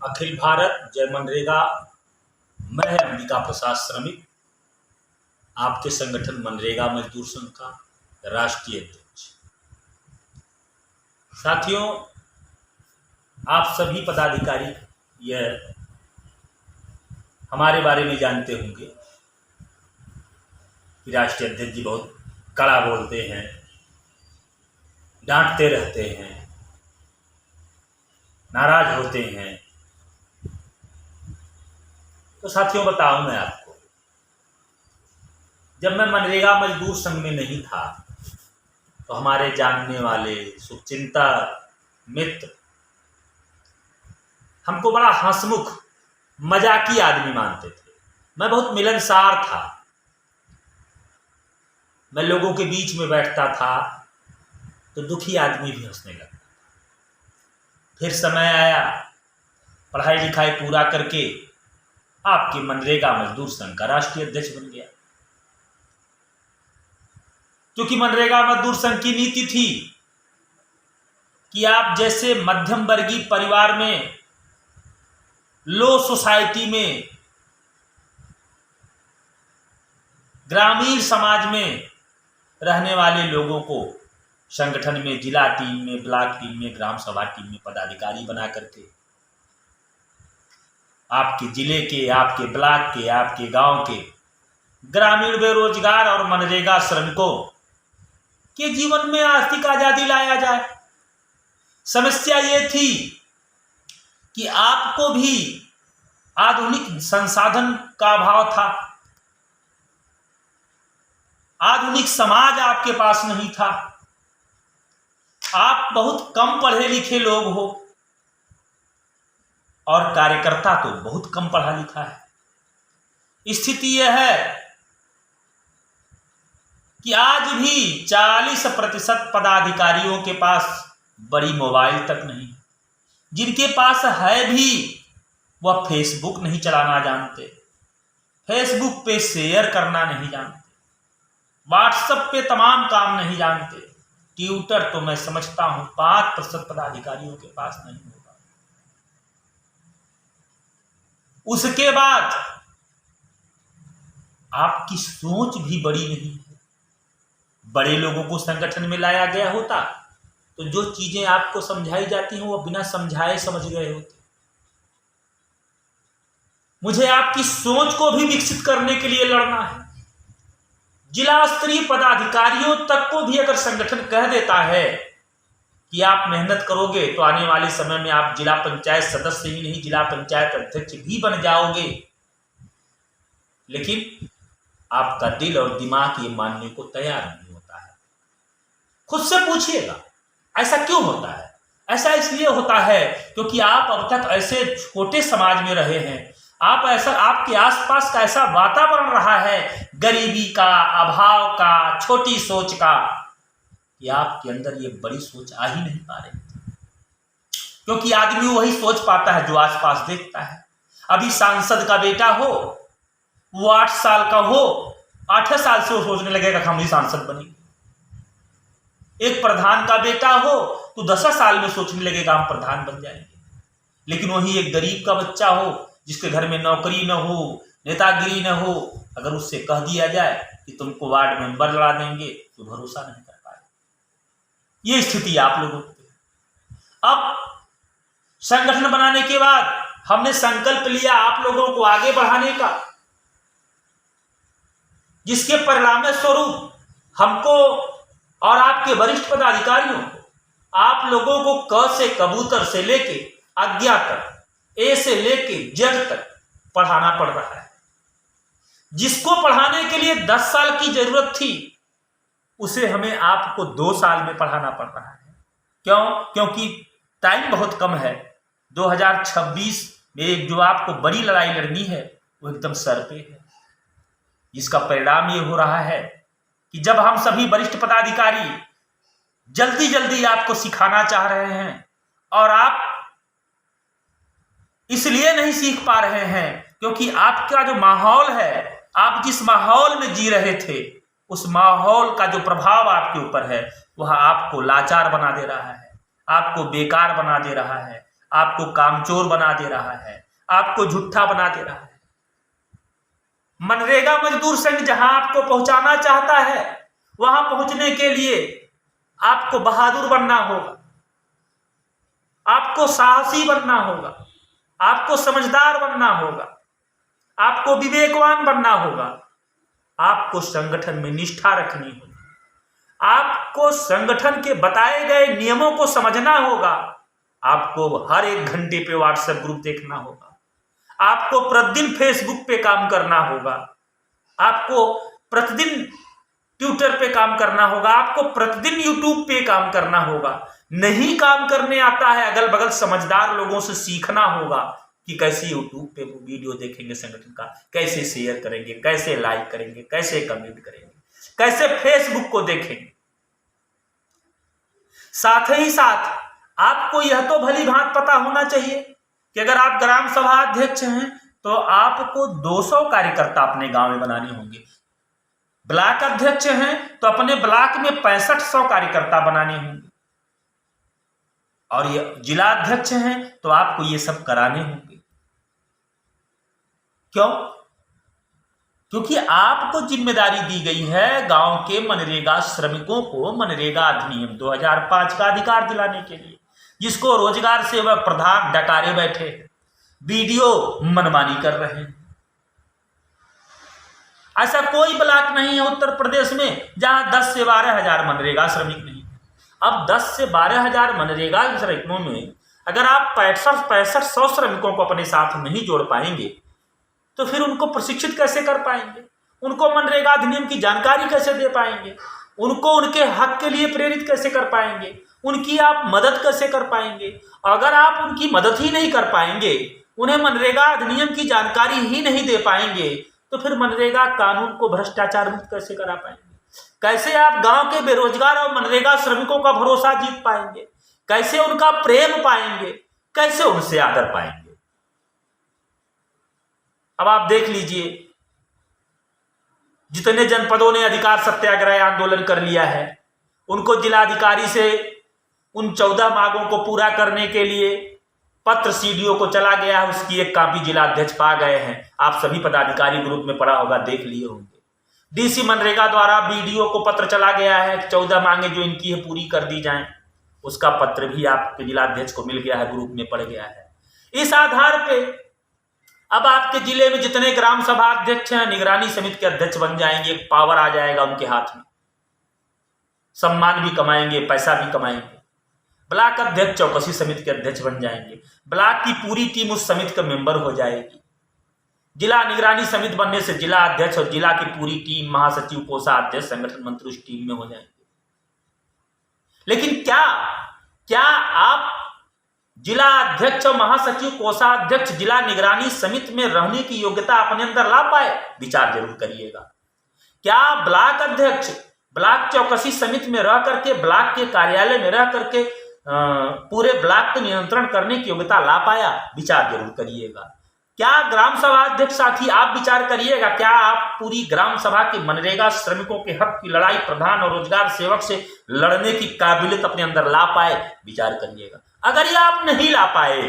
अखिल भारत जय मनरेगा। मैं अंबिका प्रसाद श्रमिक, आपके संगठन मनरेगा मजदूर संघ का राष्ट्रीय अध्यक्ष। साथियों, आप सभी पदाधिकारी यह हमारे बारे में जानते होंगे कि राष्ट्रीय अध्यक्ष जी बहुत कड़ा बोलते हैं, डांटते रहते हैं, नाराज होते हैं। तो साथियों बताऊं मैं आपको, जब मैं मनरेगा मजदूर संघ में नहीं था तो हमारे जानने वाले शुभचिंता मित्र हमको बड़ा हंसमुख मजाकी आदमी मानते थे। मैं बहुत मिलनसार था, मैं लोगों के बीच में बैठता था तो दुखी आदमी भी हंसने लगता। फिर समय आया, पढ़ाई लिखाई पूरा करके आपके मनरेगा मजदूर संघ का राष्ट्रीय अध्यक्ष बन गया। क्योंकि मनरेगा मजदूर संघ की नीति थी कि आप जैसे मध्यम वर्गीय परिवार में, लो सोसाइटी में, ग्रामीण समाज में रहने वाले लोगों को संगठन में, जिला टीम में, ब्लॉक टीम में, ग्राम सभा टीम में पदाधिकारी बना करके आपके जिले के, आपके ब्लॉक के, आपके गांव के ग्रामीण बेरोजगार और मनरेगा श्रमिकों के जीवन में आर्थिक आजादी लाया जाए। समस्या ये थी कि आपको भी आधुनिक संसाधन का अभाव था, आधुनिक समाज आपके पास नहीं था, आप बहुत कम पढ़े लिखे लोग हो और कार्यकर्ता तो बहुत कम पढ़ा लिखा है। स्थिति यह है कि आज भी 40% पदाधिकारियों के पास बड़ी मोबाइल तक नहीं, जिनके पास है भी वह फेसबुक नहीं चलाना जानते, फेसबुक पे शेयर करना नहीं जानते, व्हाट्सएप पे तमाम काम नहीं जानते। ट्विटर तो मैं समझता हूं 5% पदाधिकारियों के पास नहीं होगा। उसके बाद आपकी सोच भी बड़ी नहीं है। बड़े लोगों को संगठन में लाया गया होता तो जो चीजें आपको समझाई जाती हैं वो बिना समझाए समझ गए होते। मुझे आपकी सोच को भी विकसित करने के लिए लड़ना है। जिला स्तरीय पदाधिकारियों तक को भी अगर संगठन कह देता है कि आप मेहनत करोगे तो आने वाले समय में आप जिला पंचायत सदस्य ही नहीं, जिला पंचायत अध्यक्ष भी बन जाओगे, लेकिन आपका दिल और दिमाग ये मानने को तैयार नहीं होता है। खुद से पूछिएगा ऐसा क्यों होता है। ऐसा इसलिए होता है क्योंकि आप अब तक ऐसे छोटे समाज में रहे हैं, आपके आसपास का ऐसा वातावरण रहा है गरीबी का, अभाव का, छोटी सोच का, कि आपके अंदर ये बड़ी सोच आ ही नहीं पा रही। क्योंकि आदमी वही सोच पाता है जो आसपास देखता है। अभी सांसद का बेटा हो, वो 8 साल का हो, 8 साल से वो सोचने लगेगा कि हम ही सांसद बनेंगे। एक प्रधान का बेटा हो तो 10 साल में सोचने लगेगा हम प्रधान बन जाएंगे। लेकिन वही एक गरीब का बच्चा हो जिसके घर में नौकरी न हो, नेतागिरी न हो, अगर उससे कह दिया जाए कि तुमको वार्ड मेंबर लड़ा देंगे तो भरोसा नहीं कर पाए। ये स्थिति आप लोगों की। अब संगठन बनाने के बाद हमने संकल्प लिया आप लोगों को आगे बढ़ाने का, जिसके परिणाम स्वरूप हमको और आपके वरिष्ठ पदाधिकारियों को, आप लोगों को क से कबूतर से लेके आज्ञा तक, ए से लेके जेड तक पढ़ाना पड़ रहा है। जिसको पढ़ाने के लिए 10 साल की जरूरत थी उसे हमें आपको 2 साल में पढ़ाना पड़ रहा है। क्यों? क्योंकि टाइम बहुत कम है। 2026 में जो आपको बड़ी लड़ाई लड़नी है वो एकदम सर पे है। जिसका परिणाम ये हो रहा है कि जब हम सभी वरिष्ठ पदाधिकारी जल्दी जल्दी आपको सिखाना चाह रहे हैं और आप इसलिए नहीं सीख पा रहे हैं क्योंकि आपका जो माहौल है, आप जिस माहौल में जी रहे थे, उस माहौल का जो प्रभाव आपके ऊपर है वह आपको लाचार बना दे रहा है, आपको बेकार बना दे रहा है, आपको कामचोर बना दे रहा है, आपको झूठा बना दे रहा है। मनरेगा मजदूर संघ जहां आपको पहुंचाना चाहता है, वहां पहुंचने के लिए आपको बहादुर बनना होगा, आपको साहसी बनना होगा, आपको समझदार बनना होगा, आपको विवेकवान बनना होगा, आपको संगठन में निष्ठा रखनी होगी, आपको संगठन के बताए गए नियमों को समझना होगा, आपको हर 1 घंटे पे व्हाट्सएप ग्रुप देखना होगा, आपको प्रतिदिन फेसबुक पे काम करना होगा, आपको प्रतिदिन ट्विटर पे काम करना होगा, आपको प्रतिदिन यूट्यूब पे काम करना होगा। नहीं काम करने आता है, अगल बगल समझदार लोगों से सीखना होगा कि कैसे यूट्यूब पे वो वीडियो देखेंगे संगठन का, कैसे शेयर करेंगे, कैसे लाइक करेंगे, कैसे कमेंट करेंगे, कैसे फेसबुक को देखेंगे। साथ ही साथ आपको यह तो भली भांति पता होना चाहिए कि अगर आप ग्राम सभा अध्यक्ष हैं तो आपको 200 कार्यकर्ता अपने गांव में बनाने होंगे। ब्लॉक अध्यक्ष हैं तो अपने ब्लॉक में 6500 कार्यकर्ता बनाने होंगे, और ये जिला अध्यक्ष हैं तो आपको ये सब कराने होंगे। क्यों? क्योंकि आपको जिम्मेदारी दी गई है गांव के मनरेगा श्रमिकों को मनरेगा अधिनियम 2005 का अधिकार दिलाने के लिए, जिसको रोजगार सेवक प्रधान डकारे बैठे, वीडियो मनमानी कर रहे हैं। ऐसा कोई ब्लॉक नहीं है उत्तर प्रदेश में जहां 10 से 12 हजार मनरेगा श्रमिक नहीं है। अब 10 से 12 हजार मनरेगा श्रमिकों में अगर आप 6500 श्रमिकों को अपने साथ नहीं जोड़ पाएंगे तो फिर उनको प्रशिक्षित कैसे कर पाएंगे, उनको मनरेगा अधिनियम की जानकारी कैसे दे पाएंगे, उनको उनके हक के लिए प्रेरित कैसे कर पाएंगे, उनकी आप मदद कैसे कर पाएंगे। अगर आप उनकी मदद ही नहीं कर पाएंगे, उन्हें मनरेगा अधिनियम की जानकारी ही नहीं दे पाएंगे, तो फिर मनरेगा कानून को भ्रष्टाचार मुक्त कैसे करा पाएंगे। कैसे आप गांव के बेरोजगार और मनरेगा श्रमिकों का भरोसा जीत पाएंगे, कैसे उनका प्रेम पाएंगे, कैसे उनसे आदर पाएंगे। अब आप देख लीजिए, जितने जनपदों ने अधिकार सत्याग्रह आंदोलन कर लिया है, उनको जिलाधिकारी से उन 14 मांगों को पूरा करने के लिए पत्र सीडीओ को चला गया है, उसकी एक कॉपी जिला अध्यक्ष पा गए हैं। आप सभी पदाधिकारी ग्रुप में पड़ा होगा, देख लिए होंगे। डीसी मनरेगा द्वारा बीडीओ को पत्र चला गया है कि 14 मांगे जो इनकी है पूरी कर दी जाएं। उसका पत्र भी आपके जिला अध्यक्ष को मिल गया है, ग्रुप में पड़ गया है। इस आधार पे अब आपके जिले में जितने ग्राम सभा अध्यक्ष हैं निगरानी समिति के अध्यक्ष बन जाएंगे, एक पावर आ जाएगा उनके हाथ में, सम्मान भी कमाएंगे, पैसा भी कमाएंगे। ब्लॉक अध्यक्ष चौकसी समिति के अध्यक्ष बन जाएंगे, ब्लॉक की पूरी टीम उस समिति का मेंबर हो जाएगी। जिला निगरानी समिति बनने से जिला अध्यक्ष और जिला की पूरी टीम, महासचिव, कोषाध्यक्ष, संगठन मंत्री उस टीम में हो जाएंगे। लेकिन क्या आप जिला अध्यक्ष और महासचिव, कोषाध्यक्ष, जिला निगरानी समिति में रहने की योग्यता अपने अंदर ला पाए? विचार जरूर करिएगा। क्या ब्लॉक अध्यक्ष ब्लॉक चौकसी समिति में रह करके, ब्लॉक के कार्यालय में रह करके पूरे ब्लॉक को नियंत्रण करने की योग्यता ला पाया? विचार जरूर करिएगा। क्या ग्राम सभा अध्यक्ष साथी आप विचार करिएगा, क्या आप पूरी ग्राम सभा के मनरेगा श्रमिकों के हक की लड़ाई प्रधान और रोजगार सेवक से लड़ने की काबिलियत अपने अंदर ला पाए? विचार करिएगा। अगर ये आप नहीं ला पाए,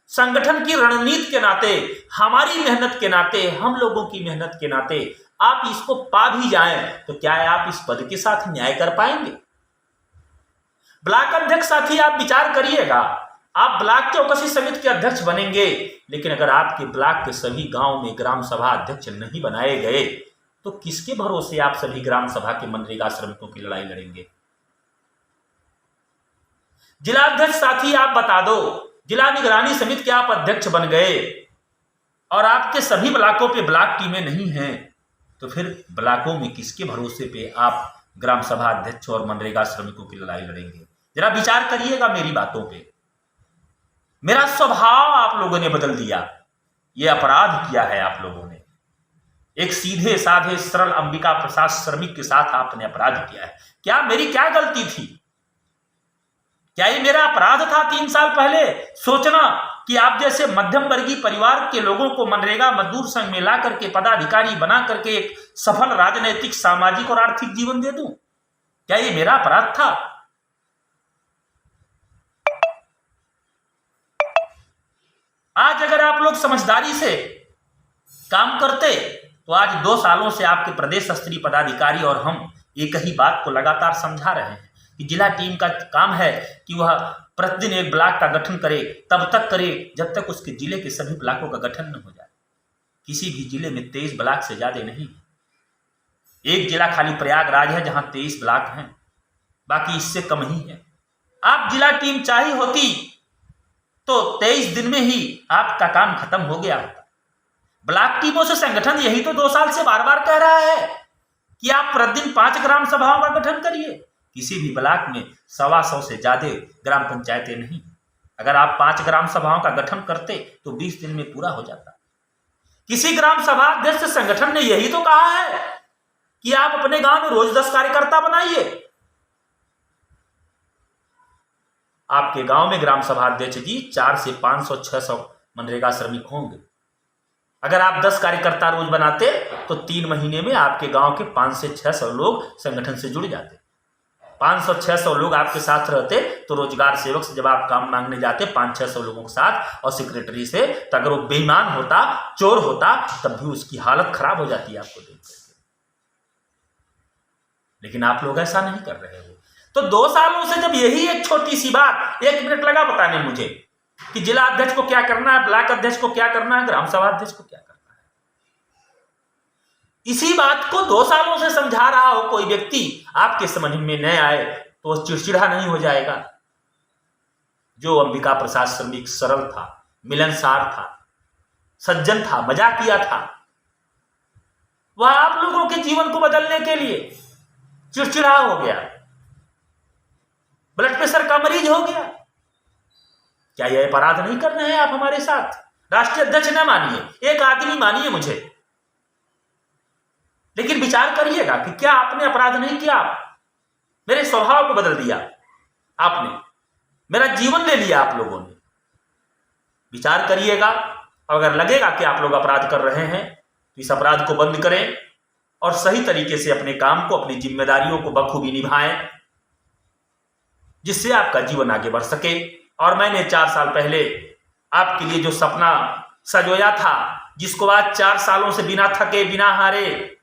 संगठन की रणनीति के नाते, हमारी मेहनत के नाते, हम लोगों की मेहनत के नाते आप इसको पा भी जाएं, तो क्या आप इस पद के साथ न्याय कर पाएंगे? ब्लॉक अध्यक्ष साथी आप विचार करिएगा, आप ब्लॉक चौकसी समिति के अध्यक्ष बनेंगे, लेकिन अगर आपके ब्लॉक के सभी गांव में ग्राम सभा अध्यक्ष नहीं बनाए गए तो किसके भरोसे आप सभी ग्राम सभा के मनरेगा श्रमिकों की लड़ाई लड़ेंगे? जिला अध्यक्ष साथी आप बता दो, जिला निगरानी समिति के आप अध्यक्ष बन गए और आपके सभी ब्लॉकों पे ब्लॉक टीमें नहीं हैं, तो फिर ब्लॉकों में किसके भरोसे पे आप ग्राम सभा अध्यक्ष और मनरेगा श्रमिकों की लड़ाई लड़ेंगे? जरा विचार करिएगा मेरी बातों पे। मेरा स्वभाव आप लोगों ने बदल दिया, ये अपराध किया है आप लोगों ने। एक सीधे साधे सरल अंबिका प्रसाद श्रमिक के साथ आपने अपराध किया है। क्या मेरी क्या गलती थी? क्या ये मेरा अपराध था 3 साल पहले सोचना कि आप जैसे मध्यम वर्गीय परिवार के लोगों को मनरेगा मजदूर संघ में ला करके पदाधिकारी बना करके एक सफल राजनैतिक, सामाजिक और आर्थिक जीवन दे दूं? क्या ये मेरा अपराध था? लोग समझदारी से काम करते तो आज 2 सालों से आपके प्रदेश स्तरीय पदाधिकारी और हम एक ही बात को लगातार समझा रहे हैं कि जिला टीम का काम है कि वह प्रतिदिन एक ब्लॉक का गठन करे, तब तक करे जब तक उसके जिले के सभी ब्लॉकों का गठन न हो जाए। किसी भी जिले में 23 ब्लॉक से ज्यादा नहीं, एक जिला खाली प्रयागराज है जहां 23 ब्लॉक हैं, बाकी इससे कम ही है। आप जिला टीम चाहिए होती तो 23 दिन में ही आपका काम खत्म हो गया होता। ब्लॉक टीमों से संगठन यही तो 2 साल से बार बार कह रहा है कि आप प्रतिदिन 5 ग्राम सभाओं का गठन करिए। किसी भी ब्लॉक में 125 से ज्यादा ग्राम पंचायतें नहीं। अगर आप 5 ग्राम सभाओं का गठन करते तो 20 दिन में पूरा हो जाता। किसी ग्राम सभा अध्यक्ष संगठन ने यही तो कहा है कि आप अपने गांव में रोज 10 कार्यकर्ता बनाइए। आपके गांव में ग्राम सभा अध्यक्ष जी 4 से 500-600 मनरेगा श्रमिक होंगे। अगर आप 10 कार्यकर्ता रोज बनाते तो 3 महीने में आपके गांव के 5 से 600 लोग संगठन से जुड़ जाते। 500-600 लोग आपके साथ रहते तो रोजगार सेवक से जब आप काम मांगने जाते 500-600 लोगों के साथ और सेक्रेटरी से, तो अगर वो बेईमान होता, चोर होता, तब भी उसकी हालत खराब हो जाती है आपको देख करके। लेकिन आप लोग ऐसा नहीं कर रहे हो। तो 2 सालों से जब यही एक छोटी सी बात, 1 मिनट लगा बताने मुझे कि जिला अध्यक्ष को क्या करना है, ब्लॉक अध्यक्ष को क्या करना है, ग्राम सभा अध्यक्ष को क्या करना है, इसी बात को 2 सालों से समझा रहा हो कोई व्यक्ति, आपके समझ में न आए तो वह चिड़चिड़ा नहीं हो जाएगा। जो अंबिका प्रसाद श्रमिक सरल था, मिलनसार था, सज्जन था, मजाकिया था, वह आप लोगों के जीवन को बदलने के लिए चिड़चिड़ा हो गया, ब्लड प्रेशर का मरीज हो गया। क्या यह अपराध नहीं कर रहे हैं आप हमारे साथ? राष्ट्रीय अध्यक्ष न मानिए, एक आदमी मानिए मुझे, लेकिन विचार करिएगा कि क्या आपने अपराध नहीं किया। मेरे स्वभाव को बदल दिया आपने, मेरा जीवन ले लिया आप लोगों ने। विचार करिएगा, अगर लगेगा कि आप लोग अपराध कर रहे हैं तो इस अपराध को बंद करें और सही तरीके से अपने काम को, अपनी जिम्मेदारियों को बखूबी निभाएं, जिससे आपका जीवन आगे बढ़ सके। और मैंने 4 साल पहले आपके लिए जो सपना सजोया था, जिसको आज 4 सालों से बिना थके, बिना हारे,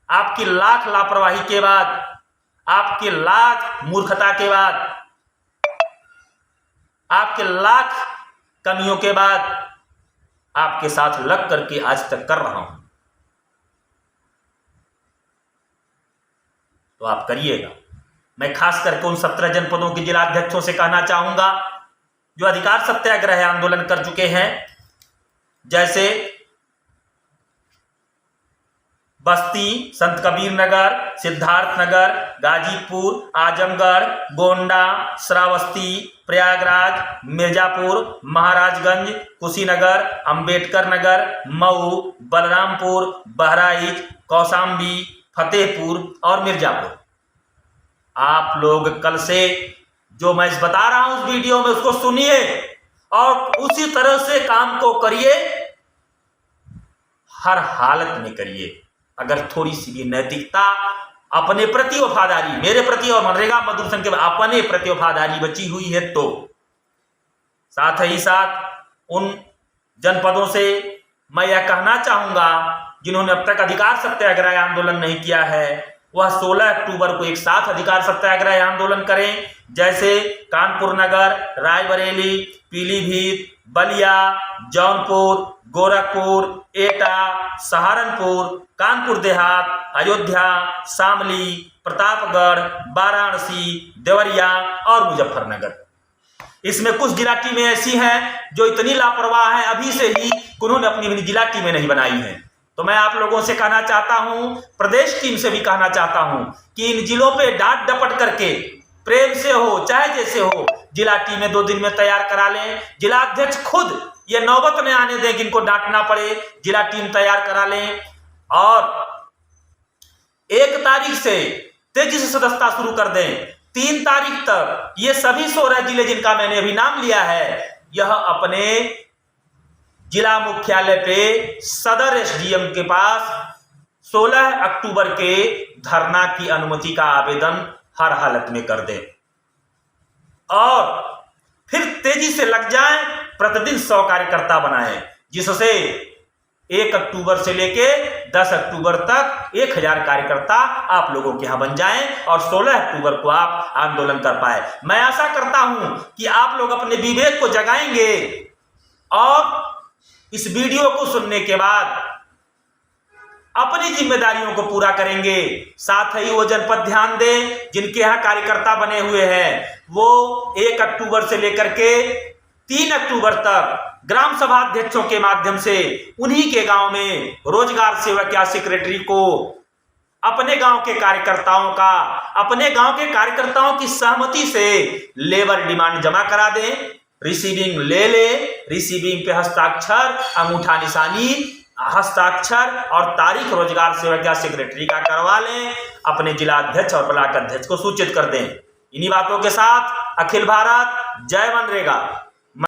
आपकी लाख लापरवाही के बाद, आपके लाख मूर्खता के बाद, आपके लाख कमियों के बाद, आपके साथ लग करके आज तक कर रहा हूं, तो आप करिएगा। मैं खास करके उन 17 जनपदों के जिला अध्यक्षों से कहना चाहूंगा जो अधिकार सत्याग्रह आंदोलन कर चुके हैं, जैसे बस्ती, संत कबीर नगर, सिद्धार्थ नगर, गाजीपुर, आजमगढ़, गोंडा, श्रावस्ती, प्रयागराज, मिर्जापुर, महाराजगंज, कुशीनगर, अंबेडकर नगर, मऊ, बलरामपुर, बहराइच, कौशाम्बी, फतेहपुर और मिर्जापुर। आप लोग कल से जो मैं बता रहा हूं उस वीडियो में उसको सुनिए और उसी तरह से काम को करिए, हर हालत में करिए। अगर थोड़ी सी भी नैतिकता, अपने प्रति वफादारी, मेरे प्रति और मनरेगा मजदूर संघ के अपने प्रति वफादारी बची हुई है तो साथ ही साथ उन जनपदों से मैं यह कहना चाहूंगा जिन्होंने अब तक अधिकार सत्याग्रह आंदोलन नहीं किया है, वह 16 अक्टूबर को एक साथ अधिकार सत्याग्रह आंदोलन करें। जैसे कानपुर नगर, रायबरेली, पीलीभीत, बलिया, जौनपुर, गोरखपुर, एटा, सहारनपुर, कानपुर देहात, अयोध्या, शामली, प्रतापगढ़, वाराणसी, देवरिया और मुजफ्फरनगर। इसमें कुछ जिला टीमें ऐसी हैं जो इतनी लापरवाह हैं अभी से ही उन्होंने अपनी जिला टीमें नहीं बनाई हैं। तो मैं आप लोगों से कहना चाहता हूं, प्रदेश टीम से भी कहना चाहता हूं कि इन जिलों पे डांट डपट करके, प्रेम से हो चाहे जैसे हो, जिला टीमें 2 दिन में तैयार करा लें। जिला अध्यक्ष खुद ये नौबत में आने दें कि इनको डांटना पड़े, जिला टीम तैयार करा लें और 1 तारीख से तेजी से सदस्यता शुरू कर दें। 3 तारीख तक ये सभी 16 जिले जिनका मैंने अभी नाम लिया है, यह अपने जिला मुख्यालय पे सदर एसडीएम के पास 16 अक्टूबर के धरना की अनुमति का आवेदन हर हालत में कर दें और फिर तेजी से लग जाएं प्रतिदिन 100 कार्यकर्ता बनाएं, जिससे 1 अक्टूबर से लेके 10 अक्टूबर तक 1000 कार्यकर्ता आप लोगों के यहां बन जाएं और 16 अक्टूबर को आप आंदोलन कर पाए। मैं आशा करता हूं कि आप लोग अपने विवेक को जगाएंगे और इस वीडियो को सुनने के बाद अपनी जिम्मेदारियों को पूरा करेंगे। साथ ही वो जनपद ध्यान दें जिनके यहाँ कार्यकर्ता बने हुए हैं, वो 1 अक्टूबर से लेकर के 3 अक्टूबर तक ग्राम सभा अध्यक्षों के माध्यम से उन्हीं के गांव में रोजगार सेवक या सेक्रेटरी को अपने गांव के कार्यकर्ताओं की सहमति से लेबर डिमांड जमा करा दें, रिसीविंग ले ले, रिसीविंग पे हस्ताक्षर, अंगूठा निशानी, हस्ताक्षर और तारीख रोजगार सेवक या सेक्रेटरी का करवा लें, अपने जिला अध्यक्ष और ब्लॉक अध्यक्ष को सूचित कर दें। इन्हीं बातों के साथ अखिल भारत जय मनरेगा।